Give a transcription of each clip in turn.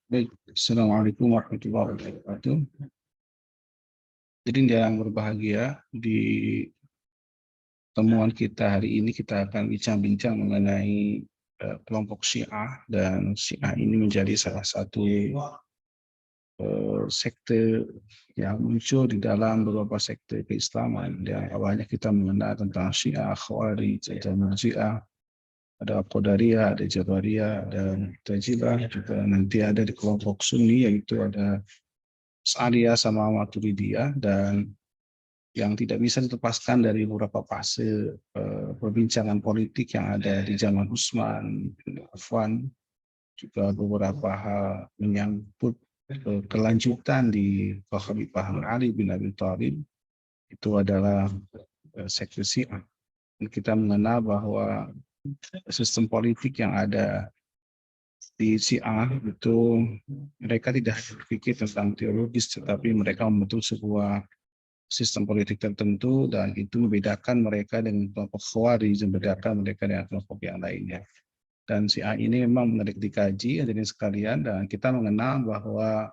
Baik, Assalamualaikum warahmatullahi wabarakatuh. Jadi yang berbahagia, di temuan kita hari ini kita akan bincang-bincang mengenai kelompok Syiah, dan Syiah ini menjadi salah satu sekte yang muncul di dalam beberapa sekte keislaman. Yang awalnya kita mengenal tentang Syiah, Khawarij, ada Murji'ah, ada Qadariyah, ada Jabariyah, dan Mu'tazilah, juga nanti ada di kelompok Sunni yaitu ada Asy'ariyah sama Maturidiyah, dan yang tidak bisa dilepaskan dari beberapa fase perbincangan politik yang ada di zaman Utsman bin Affan, juga beberapa hal menyangkut kelanjutan di Khalifah Ali bin Abi Thalib, itu adalah sekte Syiah. Dan kita mengenal bahwa sistem politik yang ada di Syiah itu, mereka tidak berpikir tentang teologis, tetapi mereka membentuk sebuah sistem politik tertentu, dan itu membedakan mereka dengan kelompok Khawarij, membedakan mereka dengan kelompok yang lainnya. Dan Syiah ini memang menarik dikaji, hadirin sekalian, dan kita mengenal bahwa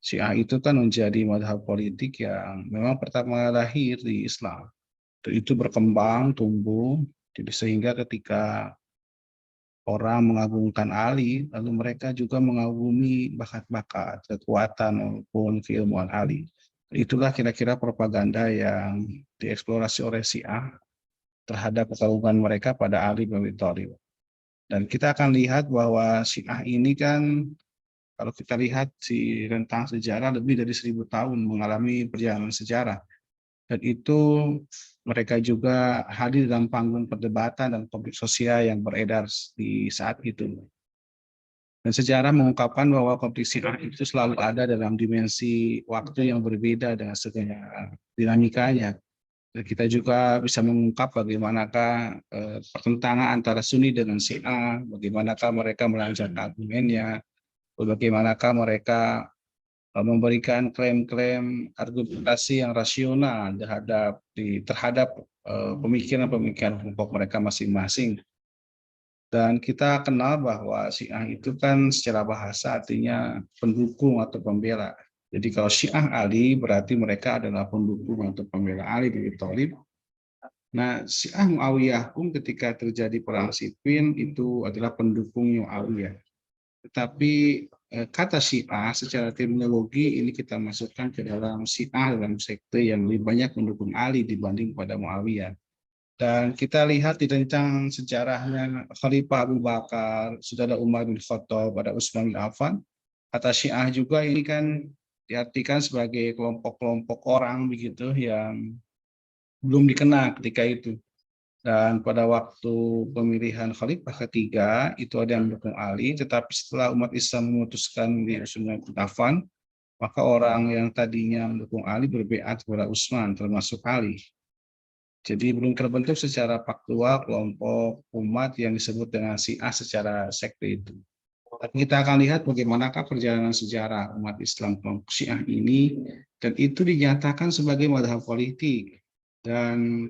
Syiah itu kan menjadi mazhab politik yang memang pertama lahir di Islam. Dan itu berkembang, tumbuh, jadi sehingga ketika orang mengagungkan Ali, lalu mereka juga mengagumi bakat-bakat, kekuatan maupun keilmuan Ali. Itulah kira-kira propaganda yang dieksplorasi oleh Syiah terhadap kekaguman mereka pada Ali bin Abi Thalib. Dan kita akan lihat bahwa Syiah ini kan, kalau kita lihat di rentang sejarah lebih dari 1000 tahun mengalami perjalanan sejarah. Dan itu mereka juga hadir dalam panggung perdebatan dan konflik sosial yang beredar di saat itu. Dan sejarah mengungkapkan bahwa konflik Syiah itu selalu ada dalam dimensi waktu yang berbeda dengan segala dinamikanya. Dan kita juga bisa mengungkap bagaimanakah pertentangan antara Sunni dengan Syiah, bagaimanakah mereka melancarkan argumennya, bagaimanakah mereka memberikan klaim-klaim argumentasi yang rasional terhadap pemikiran-pemikiran kelompok mereka masing-masing. Dan kita kenal bahwa Syiah itu kan secara bahasa artinya pendukung atau pembela. Jadi kalau Syiah Ali berarti mereka adalah pendukung atau pembela Ali bin Abi Thalib. Nah, Syiah Muawiyah pun ketika terjadi perang Siffin itu adalah pendukung Muawiyah. Tetapi kata Syiah secara terminologi ini kita masukkan ke dalam Syiah, dalam sekte yang lebih banyak mendukung Ali dibanding pada Muawiyah. Dan kita lihat di rencang sejarahnya Khalifah Abu Bakar, Saudara Umar bin Khattab, pada Utsman bin Affan, kata Syiah juga ini kan diartikan sebagai kelompok-kelompok orang begitu yang belum dikenal ketika itu. Dan pada waktu pemilihan Khalifah ketiga itu ada yang mendukung Ali, tetapi setelah umat Islam memutuskan di Utsman bin Affan, maka orang yang tadinya mendukung Ali berbeat kepada Utsman, termasuk Ali. Jadi belum terbentuk secara faktual kelompok umat yang disebut dengan Syiah secara sekte itu. Tapi kita akan lihat bagaimanakah perjalanan sejarah umat Islam kelompok Syiah ini, dan itu dinyatakan sebagai mazhab politik dan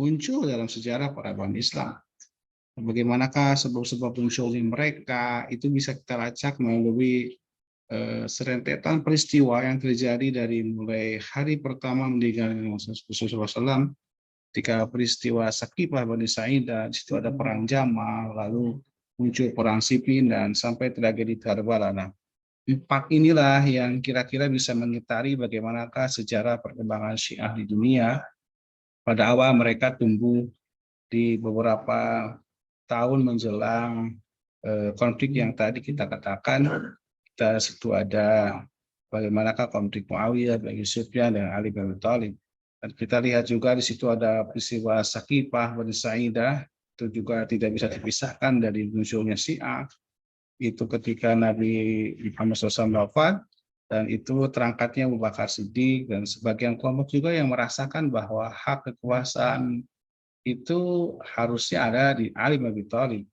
muncul dalam sejarah peradaban Islam. Bagaimanakah sebab-sebab munculnya mereka itu bisa kita lacak melalui serentetan peristiwa yang terjadi dari mulai hari pertama meninggalnya Rasulullah SAW, ketika peristiwa Saqifah Bani Sa'idah, di situ ada perang Jamal, lalu muncul perang Siffin, dan sampai tragedi Karbala. Nah, 4 inilah yang kira-kira bisa mengitari bagaimanakah sejarah perkembangan Syiah di dunia. Pada awal mereka tumbuh di beberapa tahun menjelang konflik yang tadi kita katakan. Kita situ ada bagaimanakah konflik Muawiyah, Abi Sufyan, dan Ali bin Abi Thalib. Dan kita lihat juga di situ ada peristiwa Saqifah Bani Sa'idah, itu juga tidak bisa dipisahkan dari munculnya Syiah. Itu ketika Nabi Muhammad SAW wafat, dan itu terangkatnya Abu Bakar Siddiq, dan sebagian kelompok juga yang merasakan bahwa hak kekuasaan itu harusnya ada di Ali bin Abi Thalib,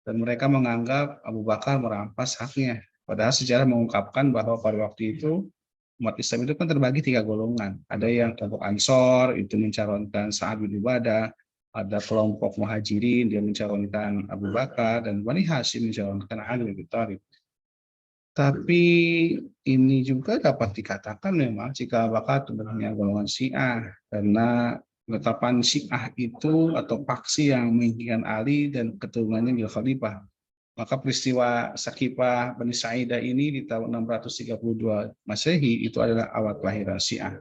dan mereka menganggap Abu Bakar merampas haknya. Padahal sejarah mengungkapkan bahwa pada waktu itu umat Islam itu kan terbagi 3 golongan. Ada yang kelompok Ansor itu mencalonkan Sa'ad bin Ubadah, Ada kelompok Muhajirin dia mencalonkan Abu Bakar, dan Bani Hashim mencalonkan Ali bin Abi Thalib. Tapi ini juga dapat dikatakan memang jika bakal sebenarnya golongan Syiah, karena penetapan Syiah itu atau paksi yang menginginkan Ali dan keturunannya menjadi khalifah. Maka peristiwa Sakifah Bani Sa'idah ini di tahun 632 Masehi itu adalah awal kelahiran Syiah.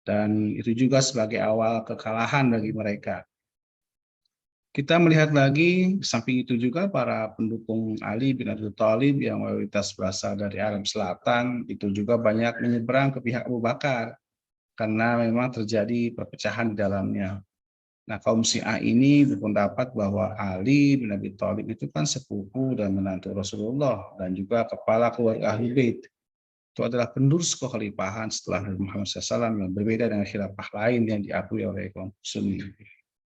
Dan itu juga sebagai awal kekalahan bagi mereka. Kita melihat lagi, samping itu juga para pendukung Ali bin Abi Thalib yang mayoritas berasal dari Arab Selatan, itu juga banyak menyeberang ke pihak Abu Bakar, karena memang terjadi perpecahan di dalamnya. Nah, kaum Syiah ini berpendapat bahwa Ali bin Abi Thalib itu kan sepupu dan menantu Rasulullah, dan juga kepala keluarga Ahlul Bait. Itu adalah penerus kekhalifahan setelah Nabi Muhammad SAW, yang berbeda dengan khilafah lain yang diakui oleh kaum Sunni.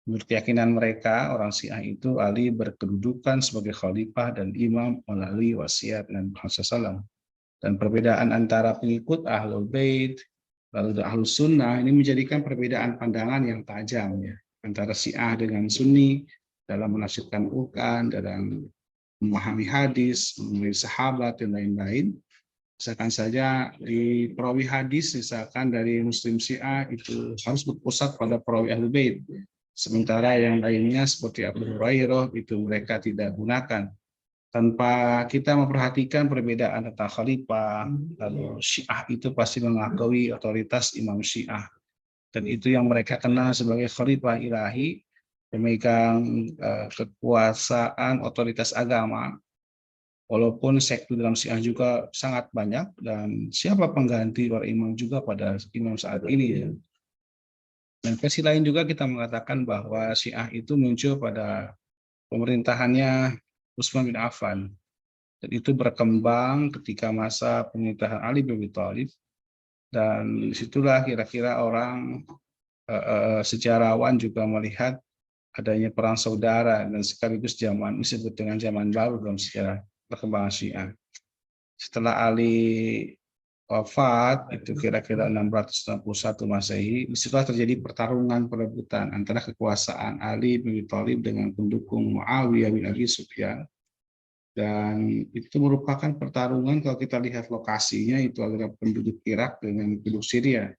Menurut keyakinan mereka, orang Syiah itu Ali berkedudukan sebagai khalifah dan imam melalui wasiat Nabi Muhammad SAW. Dan perbedaan antara pengikut Ahlul Bait lalu Ahlus Sunnah ini menjadikan perbedaan pandangan yang tajam ya, antara Syiah dengan Sunni dalam menafsirkan Quran, dalam memahami hadis, memahami sahabat dan lain-lain. Misalkan saja di perawi hadis, misalkan dari Muslim Syiah itu harus berpusat pada perawi Ahlul Bait. Sementara yang lainnya seperti Abu Hurairah itu mereka tidak gunakan. Tanpa kita memperhatikan perbedaan tentang khalifah, lalu Syiah itu pasti mengakui otoritas Imam Syiah. Dan itu yang mereka kenal sebagai khalifah ilahi, pemegang kekuasaan otoritas agama. Walaupun sekte dalam Syiah juga sangat banyak, dan siapa pengganti para imam juga pada imam saat ini ya. Dan versi lain juga kita mengatakan bahwa Syiah itu muncul pada pemerintahannya Utsman bin Affan. Dan itu berkembang ketika masa pemerintahan Ali bin Abi Thalib. Dan disitulah kira-kira orang sejarawan juga melihat adanya perang saudara, dan sekaligus zaman disebut dengan zaman baru dalam sejarah perkembangan Syiah. Setelah Ali wafat itu kira-kira 661 Masehi, disitulah terjadi pertarungan perebutan antara kekuasaan Ali bin Abi Thalib dengan pendukung Muawiyah bin Abi Sufyan. Dan itu merupakan pertarungan, kalau kita lihat lokasinya itu adalah penduduk Irak dengan penduduk Syria.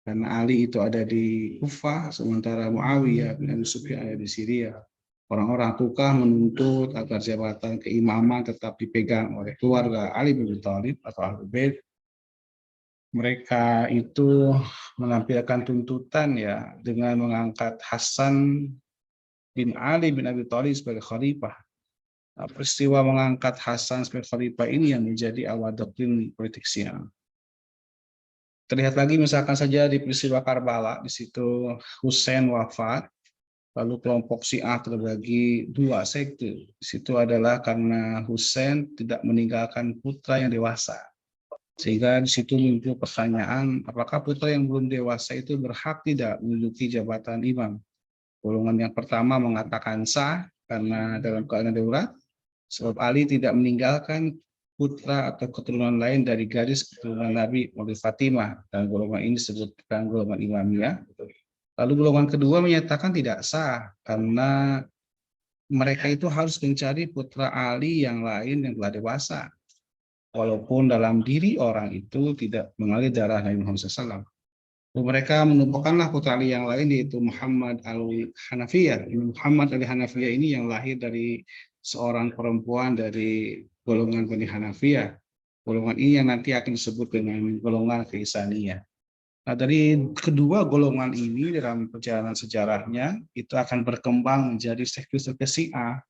Karena Ali itu ada di Kufah, sementara Muawiyah bin Abi Sufyan ada di Syria. Orang-orang Kufah menuntut agar jabatan keimaman tetap dipegang oleh keluarga Ali bin Abi Thalib atau Ahlul Bait. Mereka itu menampilkan tuntutan ya dengan mengangkat Hasan bin Ali bin Abi Thalib sebagai khalifah. Nah, peristiwa mengangkat Hasan sebagai khalifah ini yang menjadi awal doktrin politik Syiah. Terlihat lagi misalkan saja di peristiwa Karbala, di situ Husain wafat, lalu kelompok Syiah terbagi dua sekte. Di situ adalah karena Husain tidak meninggalkan putra yang dewasa. Sehingga di situ muncul pertanyaan, apakah putra yang belum dewasa itu berhak tidak menduduki jabatan imam? Golongan yang pertama mengatakan sah karena dalam keadaan darurat, sebab Ali tidak meninggalkan putra atau keturunan lain dari garis keturunan Nabi oleh Fatimah, dan golongan ini disebutkan golongan Imamiyah. Lalu golongan kedua menyatakan tidak sah karena mereka itu harus mencari putra Ali yang lain yang telah dewasa, walaupun dalam diri orang itu tidak mengalir darah Nabi Muhammad SAW. Mereka menumpahkanlah putra Ali yang lain, yaitu Muhammad al-Hanafiyah. Muhammad al-Hanafiyah ini yang lahir dari seorang perempuan dari golongan Bani Hanafiyah. Golongan ini yang nanti akan disebut dengan golongan Kaisaniyah. Nah, dari kedua golongan ini dalam perjalanan sejarahnya itu akan berkembang menjadi sekte-sekte Syiah.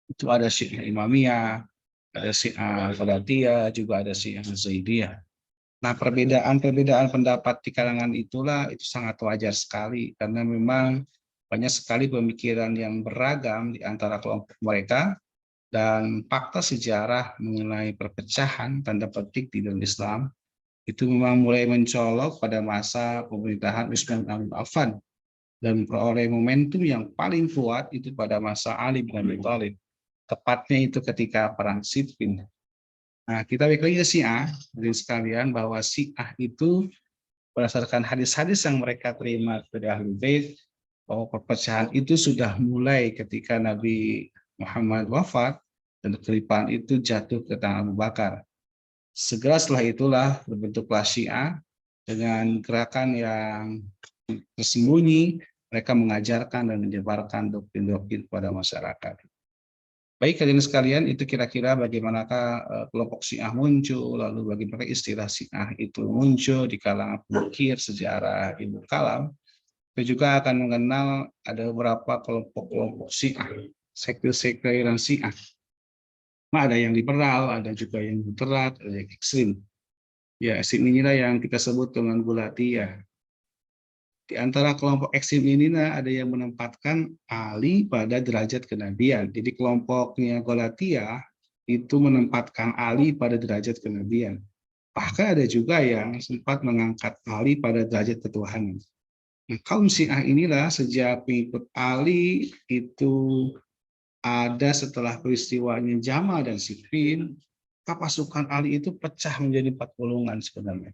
Itu ada Syiah Imamiyah, ada Syiah Qadatiyah, juga ada Syiah Zaidiyah. Nah, perbedaan-perbedaan pendapat di kalangan itulah itu sangat wajar sekali, karena memang banyak sekali pemikiran yang beragam di antara kelompok mereka, dan fakta sejarah mengenai perpecahan tanda petik di dalam Islam itu memang mulai mencolok pada masa pemerintahan Utsman bin Affan, dan memperoleh momentum yang paling kuat itu pada masa Ali bin Abi Thalib, tepatnya itu ketika perang Siffin. Nah, kita balik lagi ke Syiah, dari sekalian, bahwa Syiah itu berdasarkan hadis-hadis yang mereka terima dari Ahlul Bait, bahwa perpecahan itu sudah mulai ketika Nabi Muhammad wafat dan kekhalifahan itu jatuh ke tangan Abu Bakar. Segera setelah itulah berbentuklah Syiah dengan gerakan yang tersembunyi, mereka mengajarkan dan menyebarkan doktrin-doktrin kepada masyarakat. Baik kalian sekalian, itu kira-kira bagaimanakah kelompok Syiah muncul, lalu bagaimana istilah Syiah itu muncul di kalangan pemikir sejarah ilmu kalam. Kita juga akan mengenal ada beberapa kelompok-kelompok Syiah, sekte-sekte aliran Syiah. Nah, ada yang liberal, ada juga yang moderat, ada yang ekstrim. Ya, ekstrim inilah yang kita sebut dengan Gulatia. Di antara kelompok ekstrim ini ada yang menempatkan Ali pada derajat kenabian. Jadi kelompoknya Galatia itu menempatkan Ali pada derajat kenabian. Bahkan ada juga yang sempat mengangkat Ali pada derajat ketuhanan. Nah, kaum Syiah inilah sejak pengikut Ali itu ada setelah peristiwanya Jamal dan Siffin, pasukan Ali itu pecah menjadi 4 golongan sebenarnya.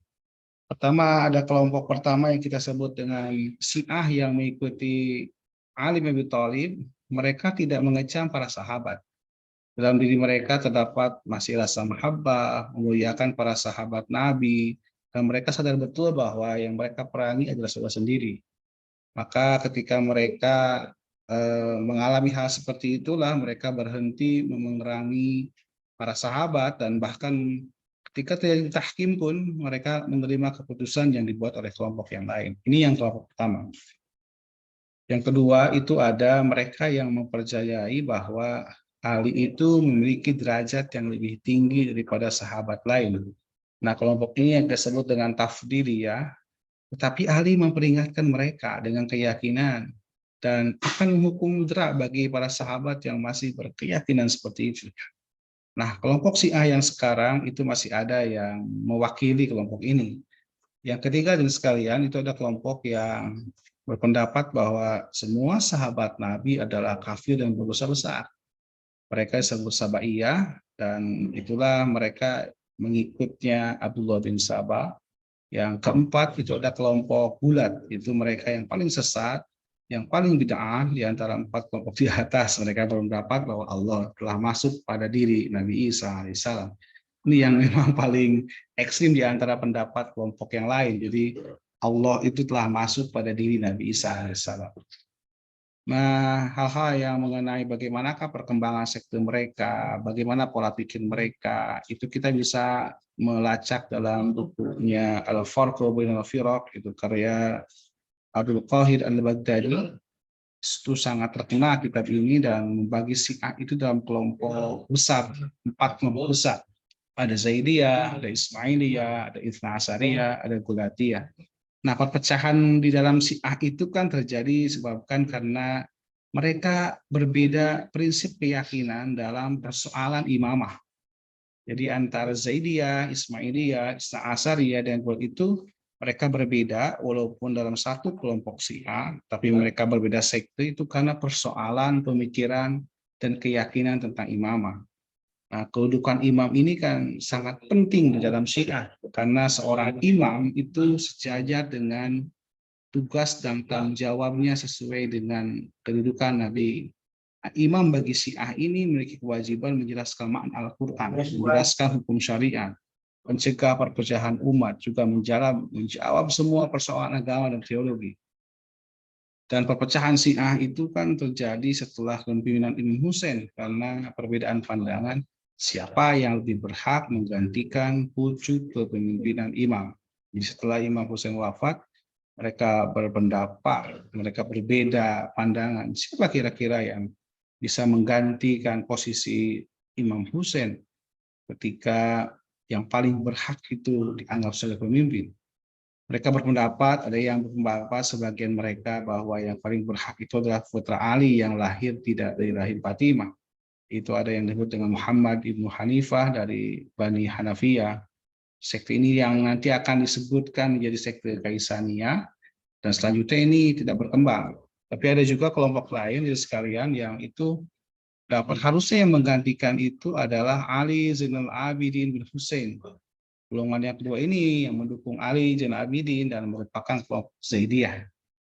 Pertama, ada kelompok pertama yang kita sebut dengan Syiah yang mengikuti Ali bin Abi Thalib. Mereka tidak mengecam para sahabat. Dalam diri mereka terdapat masih rasa mahabbah, memuliakan para sahabat Nabi, dan mereka sadar betul bahwa yang mereka perangi adalah saudara sendiri. Maka ketika mereka mengalami hal seperti itulah, mereka berhenti memerangi para sahabat, dan bahkan ketika terjadi tahkim pun mereka menerima keputusan yang dibuat oleh kelompok yang lain. Ini yang kelompok pertama. Yang kedua itu ada mereka yang mempercayai bahwa Ali itu memiliki derajat yang lebih tinggi daripada sahabat lain. Nah, kelompok ini yang disebut dengan tafdiliyah, tetapi Ali memperingatkan mereka dengan keyakinan dan akan menghukum mudarat bagi para sahabat yang masih berkeyakinan seperti itu. Nah, kelompok Syiah yang sekarang itu masih ada yang mewakili kelompok ini. Yang ketiga dan sekalian itu ada kelompok yang berpendapat bahwa semua sahabat Nabi adalah kafir dan berdosa besar. Mereka disebut Sabaiyah, dan itulah mereka mengikutnya Abdullah bin Sabah. Yang keempat itu ada kelompok Gulat, itu mereka yang paling sesat, yang paling bid'ah di antara 4 kelompok di atas. Mereka berpendapat bahwa Allah telah masuk pada diri Nabi Isa alaihissalam. Ini yang memang paling ekstrim di antara pendapat kelompok yang lain. Jadi Allah itu telah masuk pada diri Nabi Isa alaihissalam. Nah, hal-hal yang mengenai bagaimanakah perkembangan sekte mereka, bagaimana pola pikir mereka, itu kita bisa melacak dalam bukunya Al-Farqu Bainal Firaq, itu karya Abdul Qahir Al-Baghdadi. Itu sangat terkenal kitab ini dan membagi Syiah itu dalam kelompok besar, 4 kelompok besar. Ada Zaidiyah, ada Ismailiyah, ada Itsna Asyariyah, ada Gulatiyah. Nah, perpecahan di dalam Syiah itu kan terjadi disebabkan karena mereka berbeda prinsip keyakinan dalam persoalan imamah. Jadi antara Zaidiyah, Ismailiyah, Itsna Asyariyah dan Gulatiyah itu mereka berbeda walaupun dalam satu kelompok Syiah, tapi mereka berbeda sekte itu karena persoalan pemikiran dan keyakinan tentang imamah. Nah, kedudukan imam ini kan sangat penting di dalam Syiah karena seorang imam itu sejajar dengan tugas dan tanggung jawabnya sesuai dengan kedudukan Nabi. Nah, imam bagi Syiah ini memiliki kewajiban menjelaskan makna Al-Quran, menjelaskan hukum syariat, mencegah perpecahan umat, juga menjawab semua persoalan agama dan teologi. Dan perpecahan Syiah itu kan terjadi setelah kepemimpinan Imam Hussein karena perbedaan pandangan siapa yang lebih berhak menggantikan pucuk kepemimpinan imam. Jadi setelah Imam Hussein wafat, mereka berpendapat, mereka berbeda pandangan. Siapa kira-kira yang bisa menggantikan posisi Imam Hussein ketika yang paling berhak itu dianggap sebagai pemimpin? Mereka berpendapat, ada yang berpendapat sebagian mereka bahwa yang paling berhak itu adalah putra Ali yang lahir tidak dari rahim Fatimah. Itu ada yang disebut dengan Muhammad ibnu Hanifah dari Bani Hanafiyah. Sekte ini yang nanti akan disebutkan menjadi sekte Kaisaniyah, dan selanjutnya ini tidak berkembang. Tapi ada juga kelompok lain dari sekalian yang itu dapat harusnya yang menggantikan itu adalah Ali Zainal Abidin bin Hussein. Golongan yang kedua ini yang mendukung Ali Zainal Abidin dan merupakan kelompok Zaidiyah.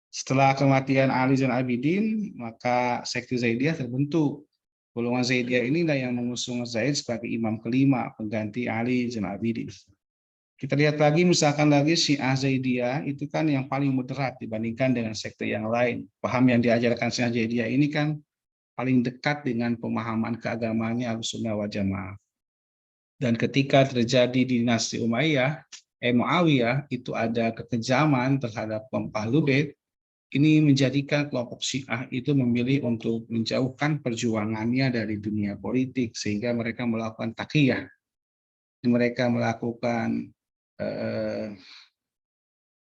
Setelah kematian Ali Zainal Abidin, maka sekte Zaidiyah terbentuk. Golongan Zaidiyah inilah yang mengusung Zaid sebagai imam kelima pengganti Ali Zainal Abidin. Kita lihat lagi, misalkan lagi Syiah Zaidiyah itu kan yang paling moderat dibandingkan dengan sekte yang lain. Paham yang diajarkan Syiah Zaidiyah ini kan paling dekat dengan pemahaman keagamaannya Ahlussunnah wal Jamaah. Dan ketika terjadi dinasti Umayyah, Muawiyah, itu ada kekejaman terhadap kaum Ahlul Bait, ini menjadikan kelompok Syiah itu memilih untuk menjauhkan perjuangannya dari dunia politik, sehingga mereka melakukan taqiyah. Mereka melakukan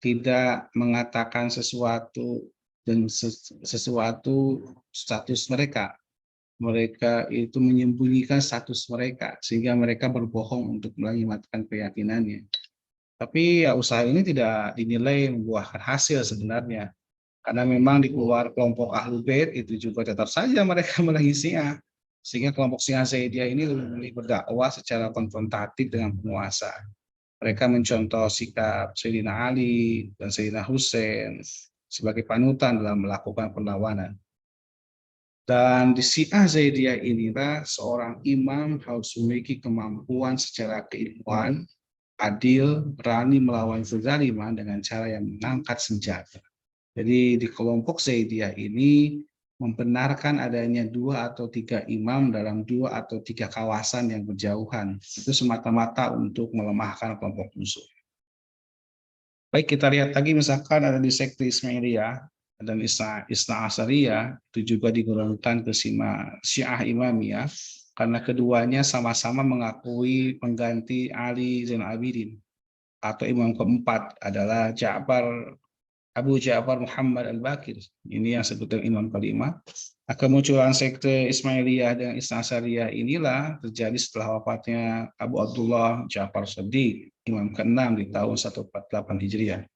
tidak mengatakan sesuatu dan sesuatu status mereka. Mereka itu menyembunyikan status mereka, sehingga mereka berbohong untuk menyelamatkan keyakinannya. Tapi ya, usaha ini tidak dinilai membuahkan hasil sebenarnya. Karena memang di luar kelompok Ahlul Bait itu juga tetap saja mereka menahi Syiah. Sehingga kelompok Syiah Zaidiyah ini lebih memilih berdakwah secara konfrontatif dengan penguasa. Mereka mencontoh sikap Sayyidina Ali dan Sayyidina Hussein sebagai panutan dalam melakukan perlawanan. Dan di Syiah Zaidiyah inilah seorang imam harus memiliki kemampuan secara keilmuan, adil, berani melawan kezaliman dengan cara yang mengangkat senjata. Jadi di kelompok Zaidiyah ini membenarkan adanya 2 atau 3 imam dalam 2 atau 3 kawasan yang berjauhan. Itu semata-mata untuk melemahkan kelompok musuh. Baik, kita lihat lagi misalkan ada di sekte Ismailiyah dan Isna Asariyah, itu juga digolongkan ke Syiah Imamiyah, karena keduanya sama-sama mengakui pengganti Ali Zainal Abidin, atau imam keempat adalah Abu Ja'far Muhammad Al-Baqir. Ini yang sebutkan imam kelima. Kemunculan sekte Ismailiyah dan Isna Asariyah inilah terjadi setelah wafatnya Abu Abdullah Ja'far Shadiq, imam ke-6 di tahun 148 Hijriah.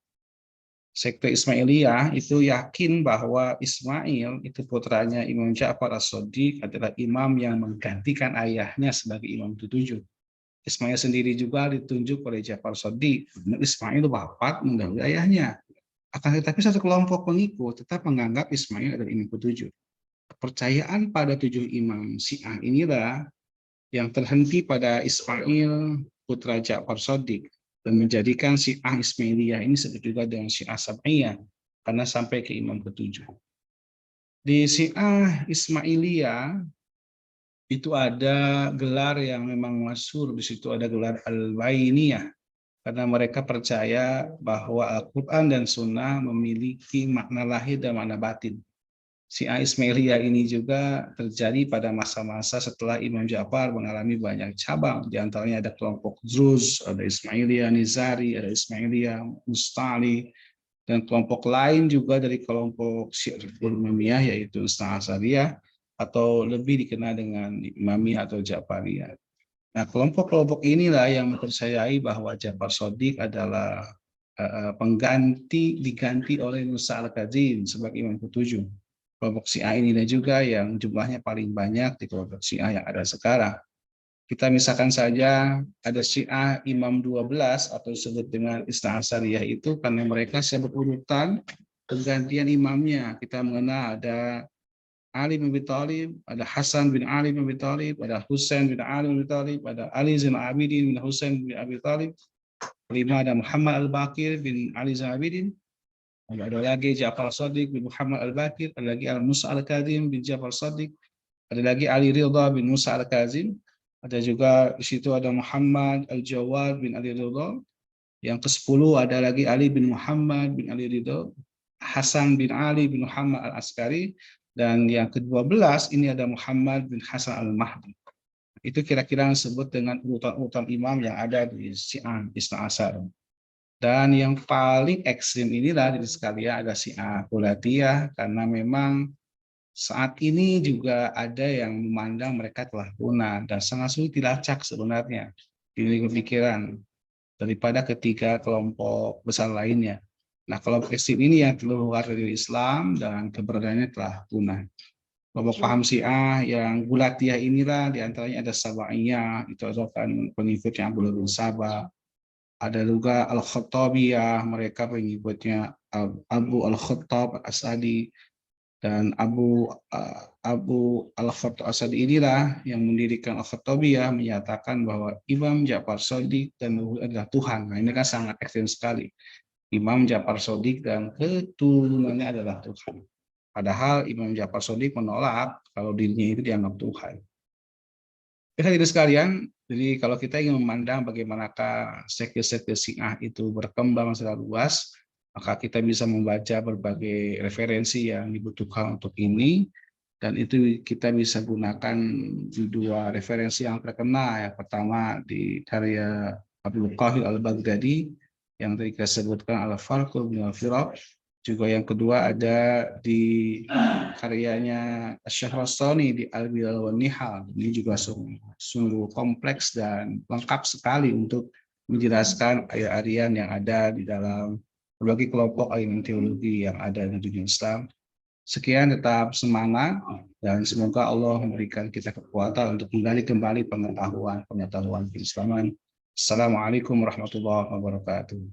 Sekte Ismailiyah itu yakin bahwa Ismail itu putranya Imam Ja'far As-Shadiq adalah imam yang menggantikan ayahnya sebagai imam ke-7. Ismail sendiri juga ditunjuk oleh Ja'far Shadiq. Ismail wafat mendahului ayahnya. Akan tetapi satu kelompok pengikut tetap menganggap Ismail adalah imam ke-7. Kepercayaan pada 7 imam Syiah inilah yang terhenti pada Ismail putra Ja'far Shadiq dan menjadikan Syiah Ismailiyah ini disebut juga dengan Syiah Sab'iyah karena sampai ke imam ke-7. Di Syiah Ismailiyah itu ada gelar yang memang masyhur, di situ ada gelar Al-Bainiyah, karena mereka percaya bahwa Al-Quran dan Sunnah memiliki makna lahir dan makna batin. Syiah Ismailiyah ini juga terjadi pada masa-masa setelah Imam Ja'far mengalami banyak cabang. Di antaranya ada kelompok Druz, ada Ismailiyah Nizari, ada Ismailiyah Mustali, dan kelompok lain juga dari kelompok Syiah Imamiyah yaitu Isna Asariyah atau lebih dikenal dengan Imamiyah atau Ja'fariyah. Nah, kelompok-kelompok inilah yang mempercayai bahwa Ja'far Shadiq adalah diganti oleh Musa Al-Kadzim sebagai imam ke-7. Kelompok Syiah inilah juga yang jumlahnya paling banyak di kelompok Syiah yang ada sekarang. Kita misalkan saja ada Syiah Imam 12 atau disebut dengan Isna Asariyah itu karena mereka sebut urutan penggantian imamnya. Kita mengenal ada Ali bin Abi Thalib, ada Hasan bin Ali bin Abi Thalib, ada Husain bin Ali bin Abi Thalib, ada Ali Zainal Abidin bin Husain bin Abi Thalib. Kelima ada Muhammad Al-Baqir bin Ali Zainal Abidin. Ada lagi Ja'far Shadiq bin Muhammad Al-Baqir, ada lagi Al-Musa Al-Kadzim bin Ja'far Shadiq, ada lagi Ali Ridha bin Musa Al-Kadzim, ada juga di situ ada Muhammad Al-Jawad bin Ali Ridha. Yang ke-10 ada lagi Ali bin Muhammad bin Ali Ridha, Hasan bin Ali bin Muhammad Al-Askari, dan yang ke-12 ini ada Muhammad bin Hasan Al-Mahdi. Itu kira-kira yang disebut dengan urutan-urutan imam yang ada di Syiah Isna Asar. Dan yang paling ekstrim inilah dari sekalian ada Syiah Qulatiyah, karena memang saat ini juga ada yang memandang mereka telah punah dan sangat sulit dilacak sebenarnya di pikiran daripada ketiga kelompok besar lainnya. Nah, kelompok ekstrim ini yang keluar dari Islam dan keberadaannya telah punah. Kelompok paham Syiah yang Qulatiyah inilah diantaranya ada Sabaiyah, itu adalah pengikutnya Abu bin Sabah. Ada juga Al-Khattabiyah, mereka pengikutnya Abu Al-Khattab Asadi, dan Abu Al-Khattab Asadi inilah yang mendirikan Al-Khattabiyah, menyatakan bahwa Imam Ja'far Shadiq dan Nubuwi adalah Tuhan. Nah, ini kan sangat ekstrem sekali. Imam Ja'far Shadiq dan keturunannya adalah Tuhan. Padahal Imam Ja'far Shadiq menolak kalau dirinya itu dianggap Tuhan. Hadirin sekalian, jadi kalau kita ingin memandang bagaimanakah sekte-sekte Syiah itu berkembang secara luas, maka kita bisa membaca berbagai referensi yang dibutuhkan untuk ini, dan itu kita bisa gunakan di dua referensi yang terkenal. Yang pertama di karya Abdul Qahir Al-Baghdadi yang tadi kita sebutkan Al-Farq bin Al-Firaq. Juga yang kedua ada di karyanya Syahrastani di Al-Bilal wa Nihal. Ini juga sungguh kompleks dan lengkap sekali untuk menjelaskan ayat-ayat yang ada di dalam berbagai kelompok aliran teologi yang ada di dunia Islam. Sekian, tetap semangat dan semoga Allah memberikan kita kekuatan untuk menggali kembali pengetahuan keislaman. Assalamualaikum warahmatullahi wabarakatuh.